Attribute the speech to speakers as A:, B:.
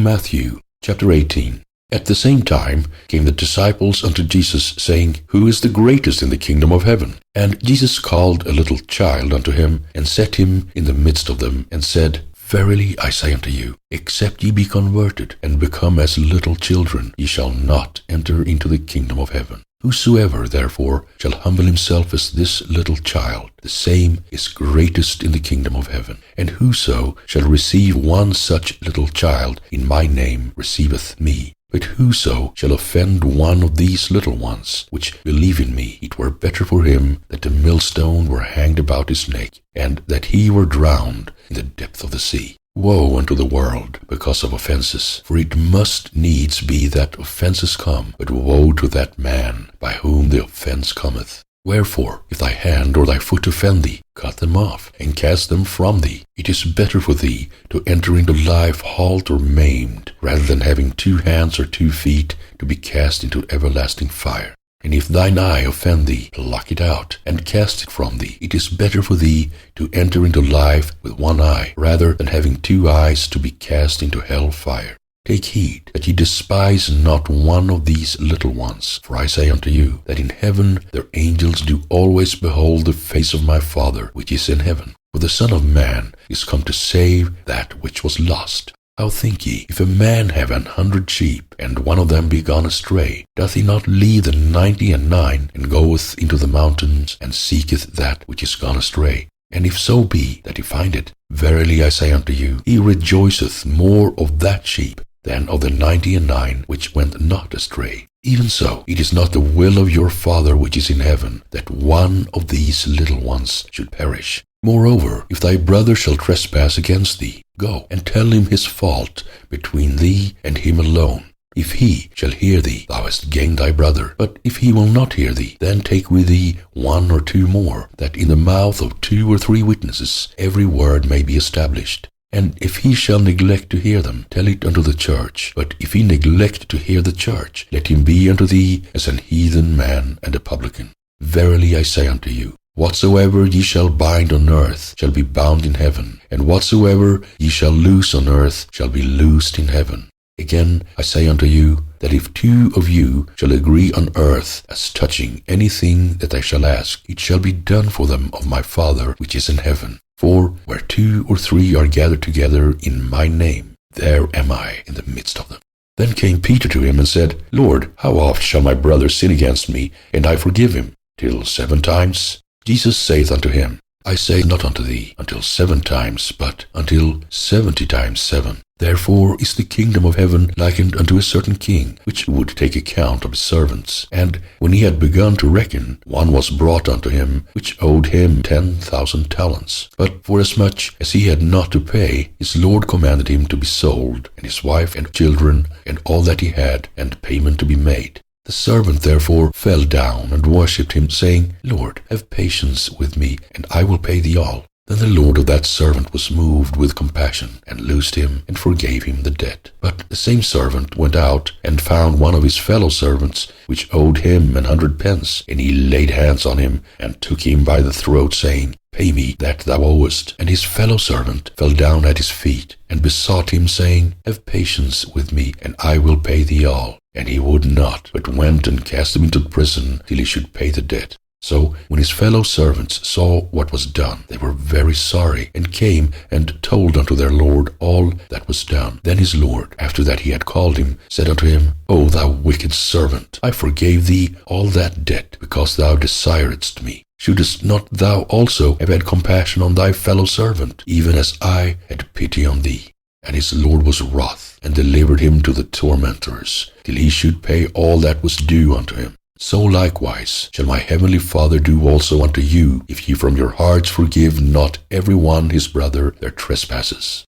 A: Matthew chapter 18. At the same time came the disciples unto Jesus, saying, Who is the greatest in the kingdom of heaven? And Jesus called a little child unto him, and set him in the midst of them, and said, Verily I say unto you, except ye be converted, and become as little children, ye shall not enter into the kingdom of heaven. Whosoever therefore shall humble himself as this little child, the same is greatest in the kingdom of heaven. And whoso shall receive one such little child in my name receiveth me. But whoso shall offend one of these little ones, which believe in me, it were better for him that a millstone were hanged about his neck, and that he were drowned in the depth of the sea. Woe unto the world because of offenses, for it must needs be that offenses come, but woe to that man by whom the offense cometh. Wherefore, if thy hand or thy foot offend thee, cut them off, and cast them from thee. It is better for thee to enter into life halt or maimed, rather than having 2 hands or 2 feet to be cast into everlasting fire. And if thine eye offend thee, pluck it out, and cast it from thee. It is better for thee to enter into life with 1 eye, rather than having 2 eyes to be cast into hell fire. Take heed that ye despise not one of these little ones. For I say unto you, that in heaven their angels do always behold the face of my Father which is in heaven. For the Son of Man is come to save that which was lost. How think ye, if a man have 100 sheep, and one of them be gone astray, doth he not leave the 99, and goeth into the mountains, and seeketh that which is gone astray? And if so be that he find it, verily I say unto you, he rejoiceth more of that sheep than of the 99 which went not astray. Even so, it is not the will of your Father which is in heaven, that one of these little ones should perish. Moreover, if thy brother shall trespass against thee, go and tell him his fault between thee and him alone. If he shall hear thee, thou hast gained thy brother. But if he will not hear thee, then take with thee 1 or 2 more, that in the mouth of 2 or 3 witnesses every word may be established. And if he shall neglect to hear them, tell it unto the church. But if he neglect to hear the church, let him be unto thee as an heathen man and a publican. Verily I say unto you, whatsoever ye shall bind on earth shall be bound in heaven, and whatsoever ye shall loose on earth shall be loosed in heaven. Again I say unto you, that if 2 of you shall agree on earth as touching anything that they shall ask, it shall be done for them of my Father which is in heaven. For where 2 or 3 are gathered together in my name, there am I in the midst of them. Then came Peter to him and said, Lord, how oft shall my brother sin against me, and I forgive him? Till 7 times? Jesus saith unto him, I say not unto thee until 7 times, but until 70 times 7. Therefore is the kingdom of heaven likened unto a certain king, which would take account of his servants. And when he had begun to reckon, one was brought unto him, which owed him 10,000 talents. But forasmuch as he had not to pay, his Lord commanded him to be sold, and his wife and children, and all that he had, and payment to be made. The servant therefore fell down and worshipped him, saying, Lord, have patience with me, and I will pay thee all. Then the Lord of that servant was moved with compassion, and loosed him, and forgave him the debt. But the same servant went out, and found one of his fellow servants, which owed him 100 pence. And he laid hands on him, and took him by the throat, saying, Pay me that thou owest. And his fellow servant fell down at his feet, and besought him, saying, Have patience with me, and I will pay thee all. And he would not, but went and cast him into prison till he should pay the debt. So when his fellow servants saw what was done, they were very sorry, and came and told unto their Lord all that was done. Then his Lord, after that he had called him, said unto him, O thou wicked servant, I forgave thee all that debt, because thou desiredst me. Shouldest not thou also have had compassion on thy fellow servant, even as I had pity on thee? And his Lord was wroth, and delivered him to the tormentors, till he should pay all that was due unto him. So likewise shall my heavenly Father do also unto you, if ye from your hearts forgive not every one his brother their trespasses.